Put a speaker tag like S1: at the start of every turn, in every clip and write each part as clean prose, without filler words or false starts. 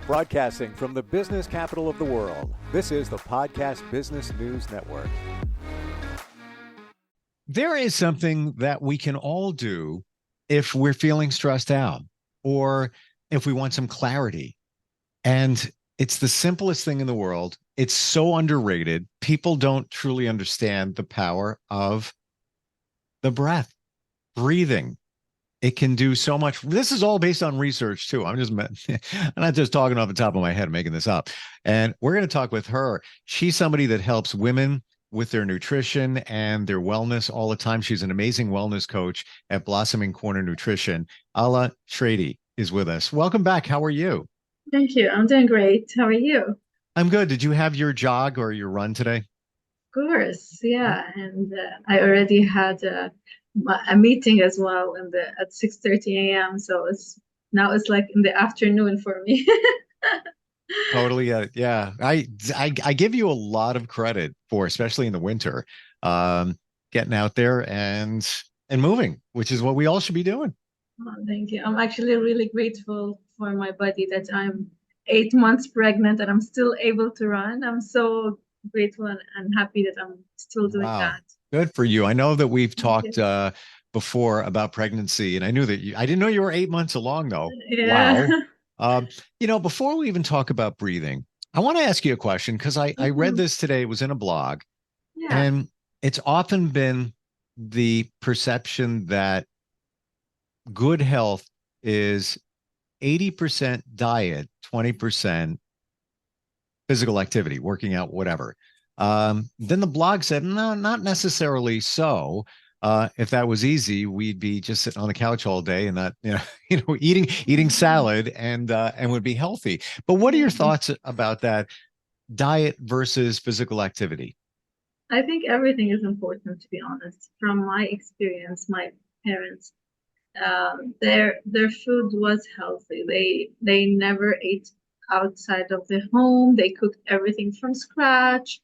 S1: Broadcasting from the business capital of the world, this is the Podcast Business News Network.
S2: There is something that we can all do if we're feeling stressed out or if we want some clarity. And it's the simplest thing in the world. It's so underrated. People don't truly understand the power of the breath, breathing. It can do so much. This is all based on research too. I'm not just talking off the top of my head, making this up. And we're going to talk with her. She's somebody that helps women with their nutrition and their wellness all the time. She's an amazing wellness coach at Blossoming Corner Nutrition. Ala Shredi is with us. Welcome back. How are you?
S3: Thank you. I'm doing great. How are you?
S2: I'm good. Did you have your jog or your run today?
S3: Of course, yeah. And I already had a meeting as well at 6:30 a.m. So it's like in the afternoon for me.
S2: Totally. Yeah. I give you a lot of credit for, especially in the winter, getting out there and moving, which is what we all should be doing.
S3: Oh, thank you. I'm actually really grateful for my body that I'm 8 months pregnant and I'm still able to run. I'm so grateful and happy that I'm still doing that.
S2: Good for you. I know that we've talked before about pregnancy, and I didn't know you were 8 months along though.
S3: Yeah.
S2: Wow. Before we even talk about breathing, I want to ask you a question because I read this today. It was in a blog, and it's often been the perception that good health is 80% diet, 20% physical activity, working out, whatever. Then the blog said, no, not necessarily so. If that was easy, we'd be just sitting on the couch all day and not, eating salad and would be healthy. But what are your thoughts about that diet versus physical activity?
S3: I think everything is important, to be honest. From my experience, my parents, their food was healthy. They never ate outside of the home. They cooked everything from scratch.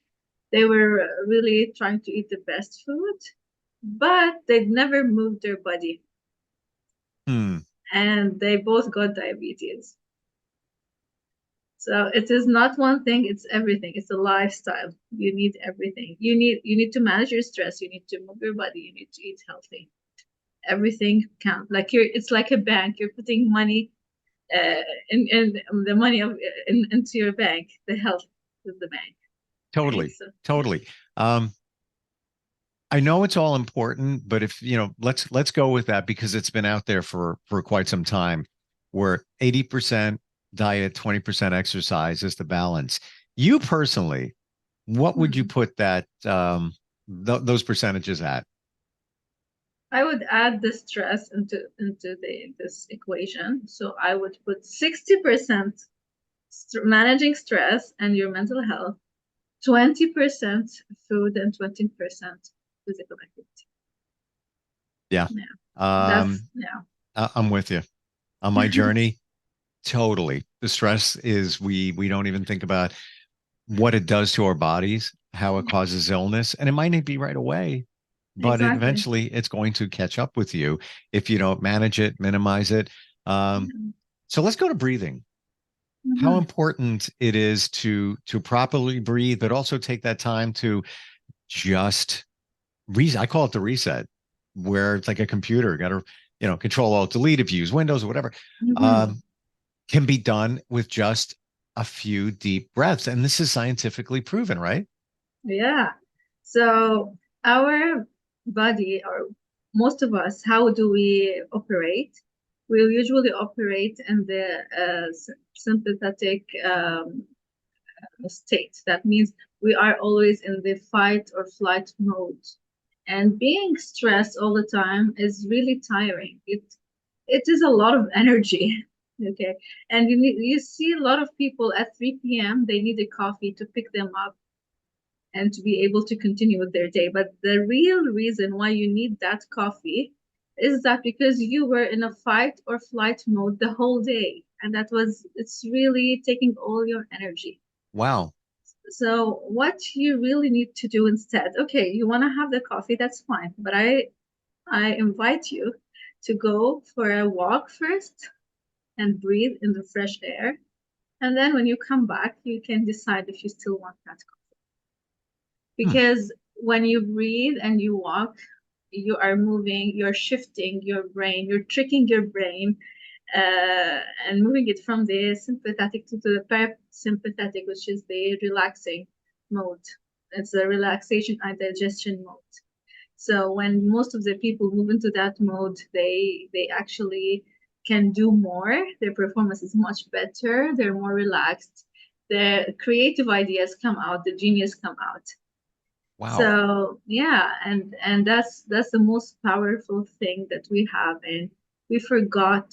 S3: They were really trying to eat the best food, but they'd never moved their body. And they both got diabetes. So it is not one thing, it's everything. It's a lifestyle. You need everything. You need to manage your stress. You need to move your body. You need to eat healthy. Everything counts. It's like a bank. You're putting money in the money into your bank. The health is the bank.
S2: Totally.
S3: So,
S2: totally. I know it's all important, but if let's go with that because it's been out there for quite some time, where 80% diet, 20% exercise is the balance. You personally, what would you put that those percentages at?
S3: I would add the stress into this equation. So I would put 60% managing stress and your mental health, 20% food, and 20% physical activity.
S2: Yeah.
S3: Yeah.
S2: I'm with you on my journey. Totally. The stress is we don't even think about what it does to our bodies, how it causes illness, and it might not be right away, but eventually it's going to catch up with you if you don't manage it, minimize it. So let's go to breathing. How important it is to properly breathe, but also take that time to just reset. I call it the reset, where it's like a computer, got to Control Alt Delete if you use Windows or whatever. Can be done with just a few deep breaths. And this is scientifically proven, right?
S3: Yeah. So our body, or most of us, how do we operate? We usually operate in the sympathetic state. That means we are always in the fight or flight mode. And being stressed all the time is really tiring. It is a lot of energy. Okay. And you see a lot of people at 3 p.m. they need a coffee to pick them up and to be able to continue with their day. But the real reason why you need that coffee is that because you were in a fight or flight mode the whole day. And it's really taking all your energy.
S2: Wow.
S3: So what you really need to do instead, okay, you want to have the coffee, that's fine. But I invite you to go for a walk first and breathe in the fresh air And then when you come back, you can decide if you still want that coffee.
S2: Hmm.
S3: Because when you breathe and you walk, you are moving, you're shifting your brain, you're tricking your brain, and moving it from the sympathetic to the parasympathetic, which is the relaxing mode. It's the relaxation and digestion mode. So when most of the people move into that mode, they actually can do more. Their performance is much better. They're more relaxed. The creative ideas come out. The genius come out.
S2: Wow.
S3: So yeah, and that's the most powerful thing that we have, and we forgot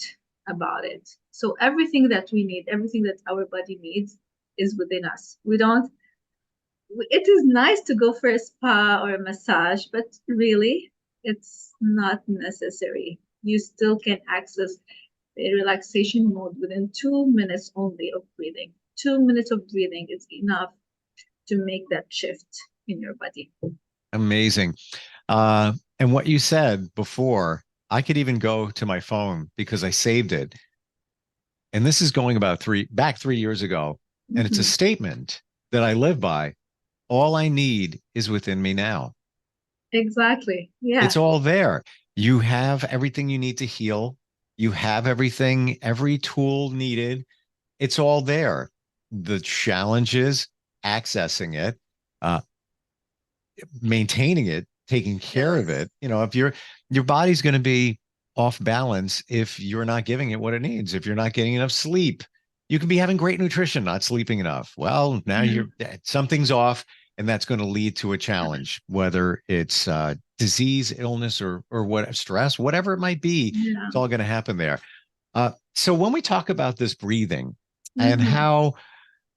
S3: about it. So everything that we need, everything that our body needs, is within us. We don't. It is nice to go for a spa or a massage, but really, it's not necessary. You still can access the relaxation mode within 2 minutes only of breathing. 2 minutes of breathing is enough to make that shift in your body.
S2: Amazing. And what you said before, I could even go to my phone because I saved it. And this is going about 3 years ago. And it's a
S3: Mhm.
S2: statement that I live by. All I need is within me now.
S3: Exactly. Yeah.
S2: It's all there. You have everything you need to heal. You have everything, every tool needed. It's all there. The challenge is accessing it, uh, maintaining it, taking care of
S3: Yes.
S2: it. If your body's going to be off balance if you're not giving it what it needs, if you're not getting enough sleep. You can be having great nutrition, not sleeping enough. Well, now
S3: Yeah.
S2: something's off, and that's going to lead to a challenge, whether it's disease, illness, or what stress, whatever it might be.
S3: Yeah.
S2: It's all going to happen there. So when we talk about this breathing and
S3: Hmm.
S2: how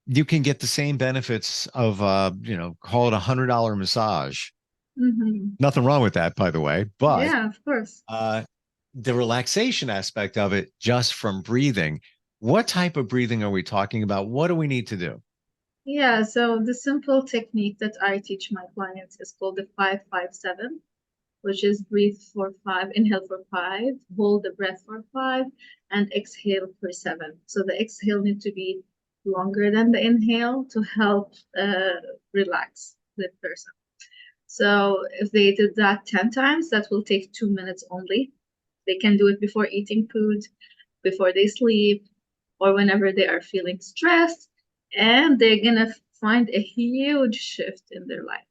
S2: you can get the same benefits of call it $100 massage.
S3: Hmm.
S2: Nothing wrong with that, by the way, but
S3: Yeah, of course.
S2: uh the relaxation aspect of it just from breathing. What type of breathing are we talking about? What do we need to do?
S3: Yeah, so the simple technique that I teach my clients is called the 5-5-7, which is breathe for 5, inhale for 5, hold the breath for 5, and exhale for 7. So the exhale needs to be longer than the inhale to help relax the person. So if they did that 10 times, that will take 2 minutes only. They can do it before eating food, before they sleep, or whenever they are feeling stressed, and they're gonna find a huge shift in their life.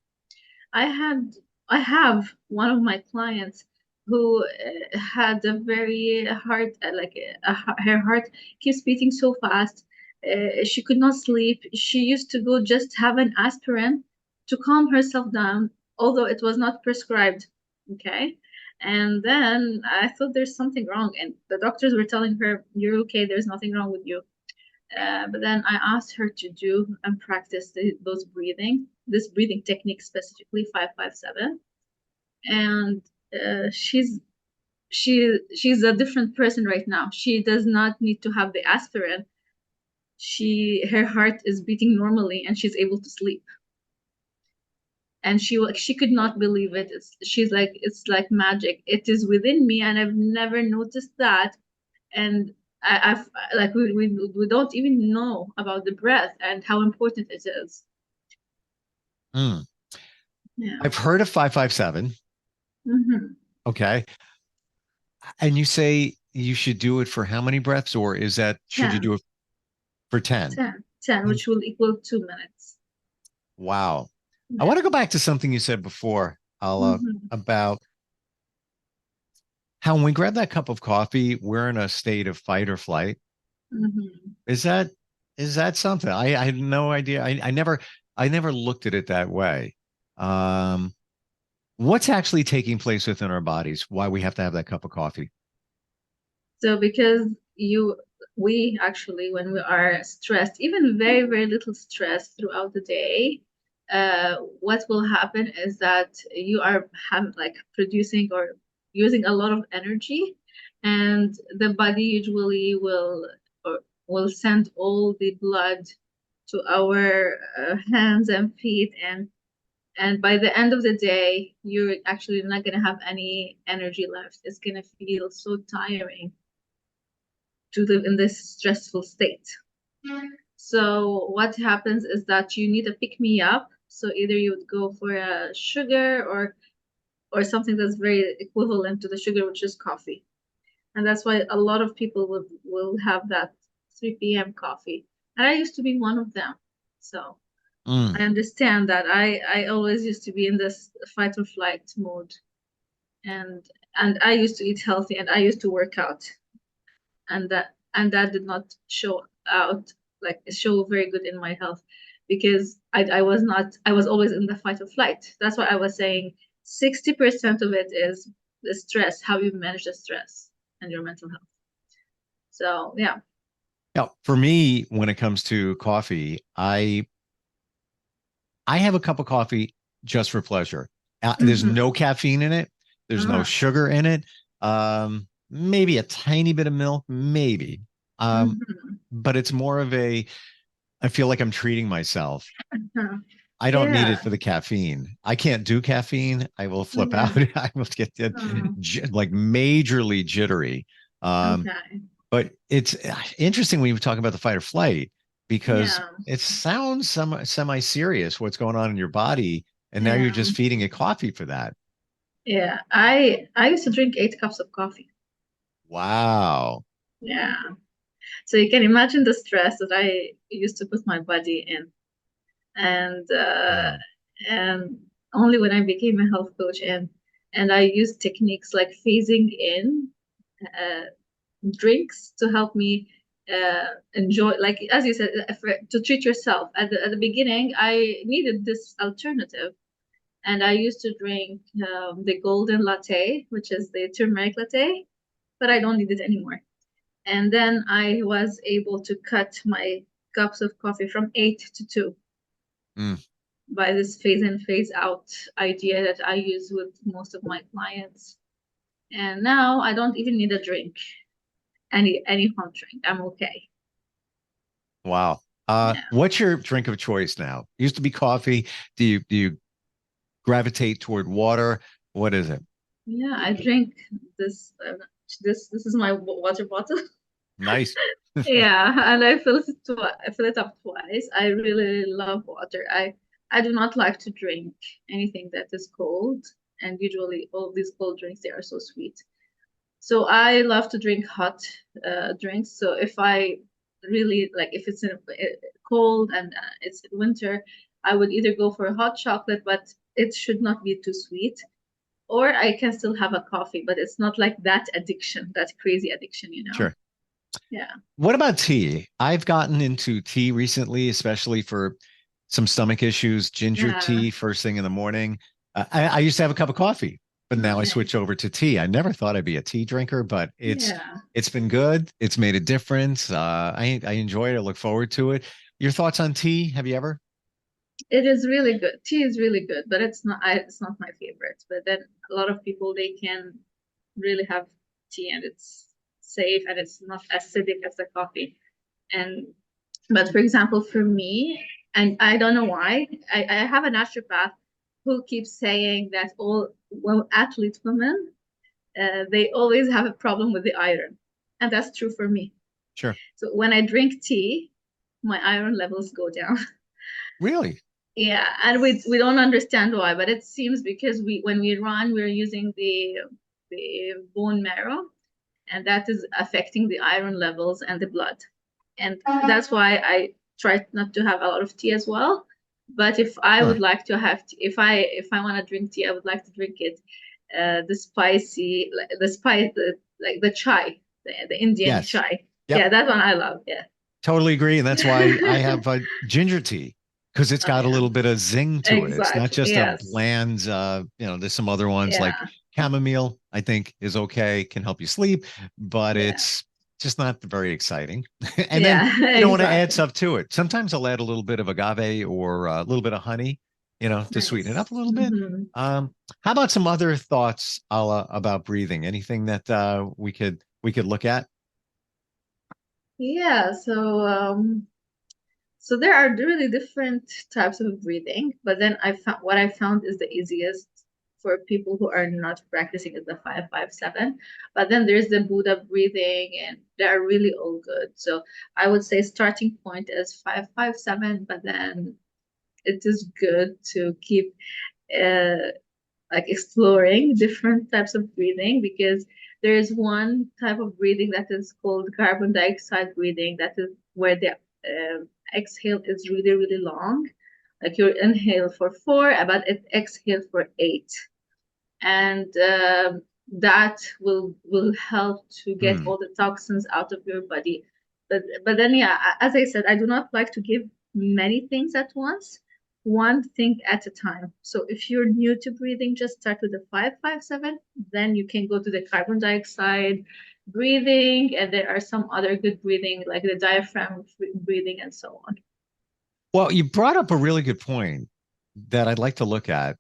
S3: I had I have one of my clients who had a very hard her heart keeps beating so fast. She could not sleep. She used to go just have an aspirin to calm herself down, although it was not prescribed. Okay. And then I thought there's something wrong, and the doctors were telling her, "You're okay. There's nothing wrong with you." But then I asked her to do and practice this breathing technique specifically, 5-5-7, and she's a different person right now. She does not need to have the aspirin. Her heart is beating normally, and she's able to sleep. And she could not believe it. She's like, it's like magic. It is within me, and I've never noticed that. And I've like we don't even know about the breath and how important it is.
S2: Hmm.
S3: Yeah.
S2: I've heard of 557.
S3: Hmm.
S2: Okay. And you say you should do it for how many breaths, or should you
S3: 10,
S2: do it for 10?
S3: 10, which will equal 2 minutes.
S2: Wow. I
S3: Yeah.
S2: want to go back to something you said before, Ala,
S3: Hmm.
S2: about how when we grab that cup of coffee, we're in a state of fight or flight.
S3: Hmm.
S2: Is that something? I had no idea. I never looked at it that way. Um, what's actually taking place within our bodies? Why we have to have that cup of coffee?
S3: So because we actually, when we are stressed, even very, very little stress throughout the day, what will happen is that you are like producing or using a lot of energy, and the body usually will send all the blood to our hands and feet, and by the end of the day, you're actually not gonna have any energy left. It's gonna feel so tiring to live in this stressful state. So what happens is that you need a pick me up. So either you would go for a sugar or something that's very equivalent to the sugar, which is coffee. And that's why a lot of people will have that 3 p.m. coffee. And I used to be one of them. So I
S2: Mm.
S3: understand that. I always used to be in this fight or flight mode. And I used to eat healthy and I used to work out. And that did not show out like show very good in my health because I was always in the fight or flight. That's why I was saying 60% of it is the stress, how you manage the stress and your mental health. So yeah.
S2: Now, for me, when it comes to coffee, I have a cup of coffee just for pleasure. There's no
S3: Mm-hmm.
S2: caffeine in it. There's no
S3: Ah.
S2: sugar in it. Maybe a tiny bit of milk, maybe.
S3: Mm-hmm.
S2: But it's more of a, I feel like I'm treating myself.
S3: Uh-huh.
S2: I don't need it
S3: Yeah.
S2: for the caffeine. I can't do caffeine. I will flip out.
S3: Yeah.
S2: I will get
S3: Oh,
S2: like majorly jittery. Um,
S3: okay.
S2: but it's interesting when you talk about the fight or flight because
S3: Yeah.
S2: it sounds semi serious what's going on in your body, and now you're
S3: Yeah.
S2: just feeding it coffee for that.
S3: Yeah. I used to drink 8 cups of coffee.
S2: Wow.
S3: Yeah. So you can imagine the stress that I used to put my body in. And
S2: Wow.
S3: and only when I became a health coach and I used techniques like phasing in uh, drinks to help me enjoy, like as you said, to treat yourself. At the beginning, I needed this alternative, and I used to drink the golden latte, which is the turmeric latte, but I don't need it anymore. And then I was able to cut my cups of coffee from 8 to 2
S2: Mm.
S3: by this phase in, phase out idea that I use with most of my clients. And now I don't even need a drink, any hot drink. I'm okay.
S2: Wow.
S3: Yeah.
S2: What's your drink of choice now? Used to be coffee. Do you gravitate toward water? What is it?
S3: Yeah, I drink this this is my water bottle.
S2: Nice.
S3: Yeah, and I fill it up twice. I really love water. I do not like to drink anything that is cold, and usually all these cold drinks they are so sweet. So I love to drink hot drinks. So if I really like, if it's cold and it's winter, I would either go for a hot chocolate, but it should not be too sweet, or I can still have a coffee, but it's not like that addiction, that crazy addiction, you know?
S2: Sure.
S3: Yeah.
S2: What about tea? I've gotten into tea recently, especially for some stomach issues. Ginger
S3: Yeah.
S2: tea first thing in the morning. I used to have a cup of coffee, but now I
S3: Okay.
S2: switch over to tea. I never thought I'd be a tea drinker, but
S3: Yeah.
S2: it's been good. It's made a difference. I enjoy it. I look forward to it. Your thoughts on tea? Have you ever?
S3: It is really good. Tea is really good, but it's not my favorite. But then a lot of people they can really have tea and it's safe and it's not acidic as the coffee. And but for example, for me, and I don't know why, I have a naturopath who keeps saying that all well athlete women they always have a problem with the iron, and that's true for me.
S2: Sure.
S3: So when I drink tea, my iron levels go down.
S2: Really?
S3: Yeah, and we don't understand why, but it seems because we when we run, we're using the bone marrow, and that is affecting the iron levels and the blood. And that's why I try not to have a lot of tea as well. But if I would
S2: Huh.
S3: like to have tea, if I want to drink tea, I would like to drink it the spicy, like the spice, like the chai, the Indian
S2: Yes.
S3: chai. Yeah,
S2: Yep.
S3: that one I love. Yeah.
S2: Totally agree. And that's why I have ginger tea because it's
S3: Oh
S2: got a
S3: yeah,
S2: little bit of zing to it. It's not
S3: exactly.
S2: just a
S3: Yes.
S2: bland, there's some other ones like
S3: Yeah.
S2: chamomile, I think is okay, can help you sleep, but
S3: Yeah.
S2: it's just not very exciting. And then
S3: Yeah.
S2: you don't want to add
S3: Exactly.
S2: stuff to it. Sometimes I'll add a little bit of agave or a little bit of honey, to sweeten it
S3: Nice.
S2: up a little bit.
S3: Hmm.
S2: How about some other thoughts, Ala, about breathing? Anything that we could look at?
S3: Yeah. So there are really different types of breathing, but then I found what I found is the easiest for people who are not practicing is the 557. But then there's the Buddha breathing, and they're really all good. So I would say starting point is 557, but then it is good to keep like exploring different types of breathing, because there is one type of breathing that is called carbon dioxide breathing, that is where the exhale is really, really long. Like you inhale for 4, but it exhale for 8. And that will help to get all the toxins out of your body. But then, yeah, as I said, I do not like to give many things at once, one thing at a time. So if you're new to breathing, just start with the 557, then you can go to the carbon dioxide breathing, and there are some other good breathing like the diaphragm breathing and so on.
S2: Well, you brought up a really good point that I'd like to look at.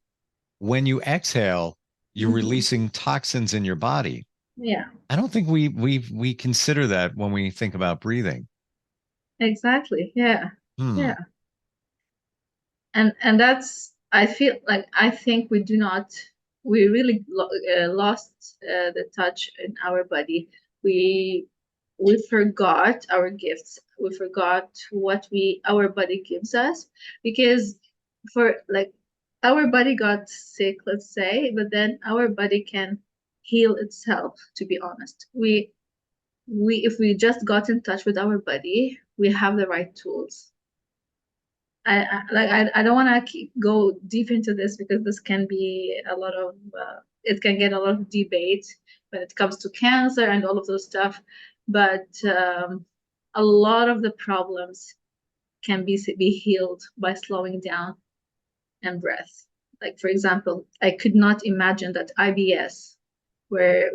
S2: When you exhale, you're releasing toxins in your body.
S3: Yeah.
S2: I don't think we consider that when we think about breathing.
S3: Exactly. Yeah. Yeah. And that's, I feel like, I think we really lost the touch in our body. We forgot our gifts. We forgot what our body gives us, because for like our body got sick, let's say, but then our body can heal itself, to be honest. If we just got in touch with our body, we have the right tools. I don't want to go deep into this, because this can be a lot of it can get a lot of debate when it comes to cancer and all of those stuff. But a lot of the problems can be healed by slowing down and breath. Like, for example, I could not imagine that IBS, where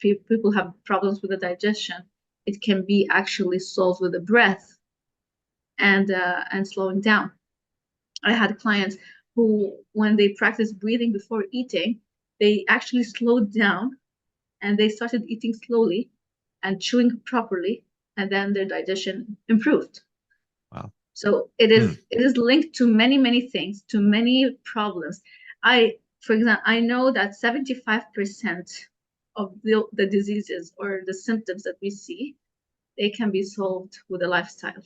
S3: people have problems with the digestion, it can be actually solved with the breath and slowing down. I had clients who, when they practiced breathing before eating, they actually slowed down and they started eating slowly and chewing properly, and then their digestion improved.
S2: Wow.
S3: So it is linked to many things, to many problems. For example, I know that 75% of the diseases or the symptoms that we see, they can be solved with a lifestyle.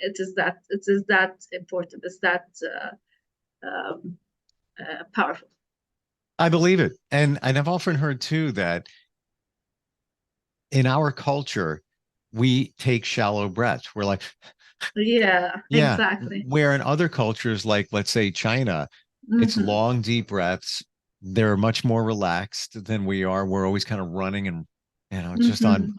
S3: It is that important. It's that powerful.
S2: I believe it. And I've often heard too that in our culture, we take shallow breaths. We're like,
S3: yeah, exactly.
S2: Where in other cultures, like let's say China, it's long, deep breaths. They're much more relaxed than we are. We're always kind of running and, just on,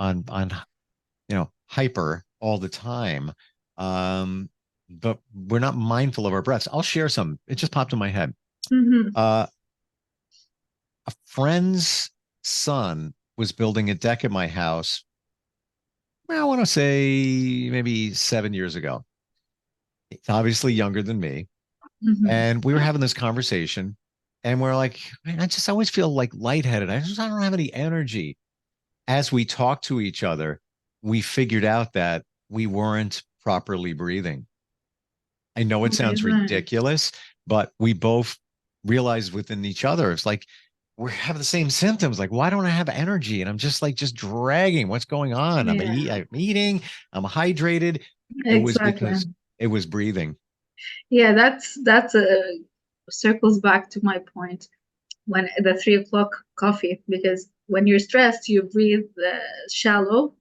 S2: hyper all the time. But we're not mindful of our breaths. I'll share some. It just popped in my head. A friend's son was building a deck at my house. I want to say maybe 7 years ago. It's obviously younger than me. And we were having this conversation, and we're like, man, I just always feel like lightheaded. I don't have any energy. As we talked to each other, we figured out that we weren't properly breathing. I know it sounds ridiculous, but we both realized within each other, it's like, we have the same symptoms. Like, why don't I have energy? And I'm just dragging. What's going on? I'm eating, I'm hydrated. It was because it was breathing.
S3: Yeah, that's circles back to my point when the 3 o'clock coffee, because when you're stressed, you breathe shallow,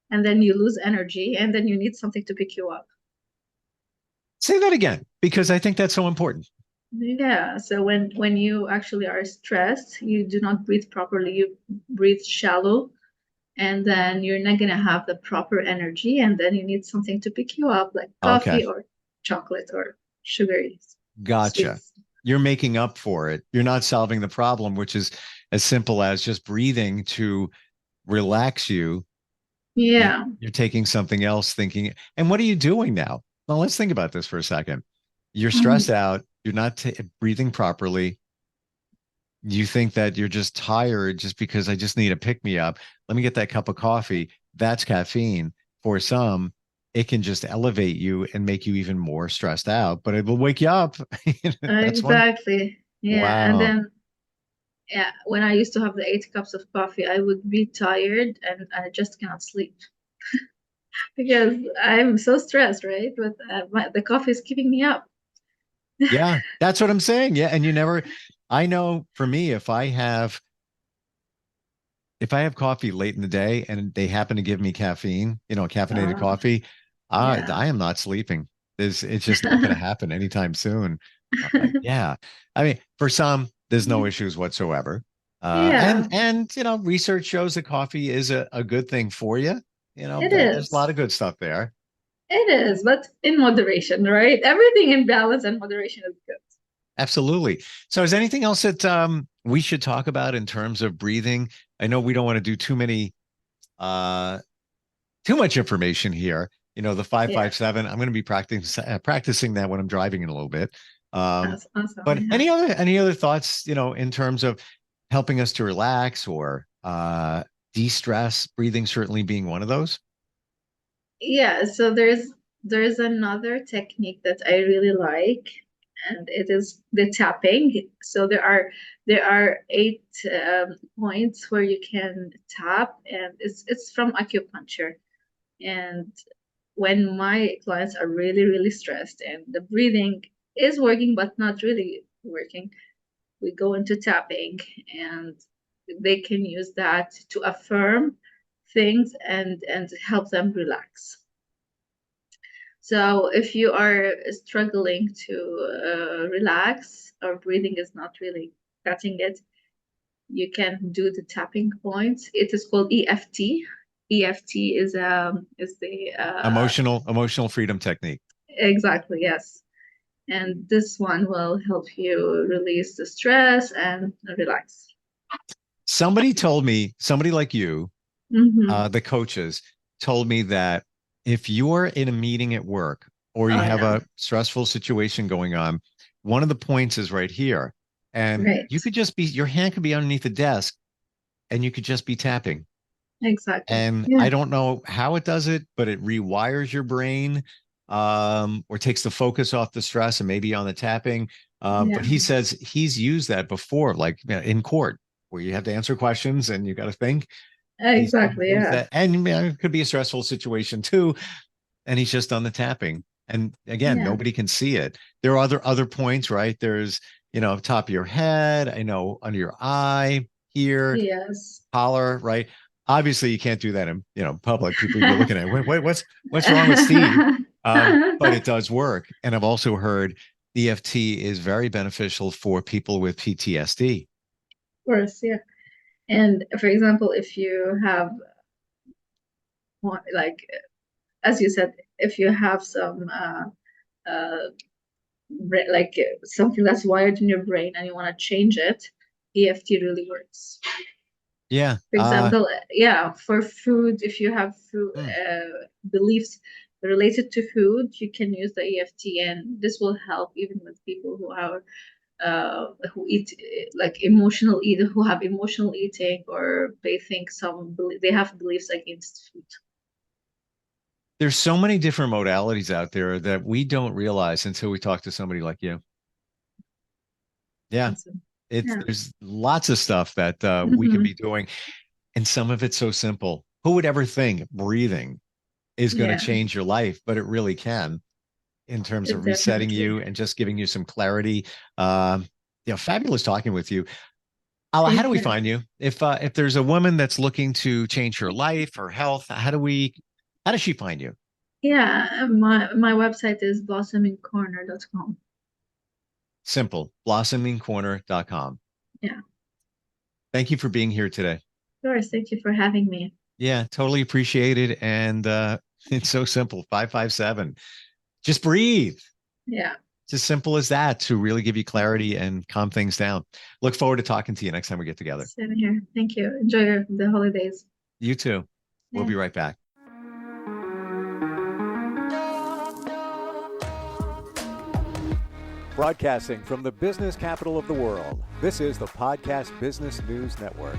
S3: and then you lose energy, and then you need something to pick you up.
S2: Say that again, because I think that's so important.
S3: Yeah, so when you actually are stressed, you do not breathe properly. You breathe shallow, and then you're not gonna have the proper energy, and then you need something to pick you up, like coffee or chocolate or sugary.
S2: Gotcha. Sweets. You're making up for it. You're not solving the problem, which is as simple as just breathing to relax you.
S3: Yeah.
S2: You're taking something else, thinking, and what are you doing now? Well, let's think about this for a second. You're stressed out. You're not breathing properly. You think that you're just tired just because I just need a pick me up. Let me get that cup of coffee. That's caffeine. For some, it can just elevate you and make you even more stressed out, but it will wake you up.
S3: Exactly. Yeah, and
S2: Wow.
S3: then yeah, when I used to have the 8 cups of coffee, I would be tired and I just cannot sleep because I'm so stressed, right? But the coffee is keeping me up.
S2: Yeah, that's what I'm saying. Yeah, and you never I know for me if I have coffee late in the day and they happen to give me caffeine, caffeinated
S3: Uh,
S2: coffee,
S3: yeah.
S2: I am not sleeping. It's just not going to happen anytime soon. Yeah. I mean, for some, there's no issues whatsoever.
S3: Yeah,
S2: Research shows that coffee is a good thing for you.
S3: it
S2: There's a lot
S3: is.
S2: of good stuff there.
S3: It is, but in moderation, right? Everything in balance and moderation is good.
S2: Absolutely. So is anything else that we should talk about in terms of breathing? I know we don't want to do uh too much information here. The
S3: Yeah,
S2: 557. I'm going to be practicing that when I'm driving in a little bit.
S3: that's awesome.
S2: But
S3: Yeah.
S2: any other thoughts, in terms of helping us to relax or de-stress, breathing certainly being one of those?
S3: Yeah, so there's another technique that I really like, and it is the tapping. So there are 8 points where you can tap, and it's from acupuncture. And when my clients are really, really stressed and the breathing is working but not really working, we go into tapping and they can use that to affirm things and help them relax. So if you are struggling to relax or breathing is not really cutting it, you can do the tapping points. It is called EFT. EFT is the
S2: Emotional freedom technique.
S3: exactly, yes. And this one will help you release the stress and relax.
S2: Somebody like you,
S3: Mm-hmm.
S2: the coaches told me that if you're in a meeting at work or you
S3: Oh
S2: have
S3: yeah,
S2: a stressful situation going on, one of the points is right here. And
S3: right.
S2: your hand could be underneath the desk and you could just be tapping.
S3: Exactly.
S2: And
S3: Yeah.
S2: I don't know how it does it, but it rewires your brain, or takes the focus off the stress and maybe on the tapping. But
S3: Yeah.
S2: he says he's used that before, like in court, where you have to answer questions and you got to think. He's
S3: Exactly.
S2: used
S3: Yeah.
S2: that, and it could be a stressful situation too. And he's just on the tapping. And again,
S3: Yeah.
S2: nobody can see it. There are other points, right? There's, top of your head, I know under your eye here,
S3: Yes.
S2: collar, right? Obviously, you can't do that in public. People would be looking at what's wrong with Steve? But it does work. And I've also heard EFT is very beneficial for people with PTSD.
S3: Of course, yeah. And for example, if you have like as you said, if you have some uh like something that's wired in your brain and you want to change it, EFT really works.
S2: Yeah.
S3: For example, yeah, for food, if you have food
S2: Hmm.
S3: beliefs related to food, you can use the EFT, and this will help even with people who eat like emotional eat who have emotional eating, or they think they have beliefs against food.
S2: There's so many different modalities out there that we don't realize until we talk to somebody like you. Yeah.
S3: Awesome.
S2: It's
S3: Yeah.
S2: There's lots of stuff that we can
S3: Hmm.
S2: be doing, and some of it's so simple. Who would ever think breathing is going to
S3: Yeah,
S2: change your life? But it really can, in terms
S3: it
S2: of resetting
S3: definitely.
S2: you and just giving you some clarity. Fabulous talking with you. How
S3: Same
S2: do we
S3: here.
S2: find you? If there's a woman that's looking to change her life or health, how does she find you?
S3: Yeah, my website is blossomingcorner.com.
S2: Simple, blossomingcorner.com.
S3: Yeah,
S2: Thank you for being here today.
S3: of course. Thank you for having me.
S2: Yeah, totally appreciate it. And it's so simple. 557. Just breathe.
S3: Yeah,
S2: It's as simple as that to really give you clarity and calm things down. Look forward to talking to you next time we get together.
S3: same here. Thank you. Enjoy the holidays.
S2: You too. We'll
S3: Yeah.
S2: be right back.
S1: Broadcasting from the business capital of the world, this is the Podcast Business News Network.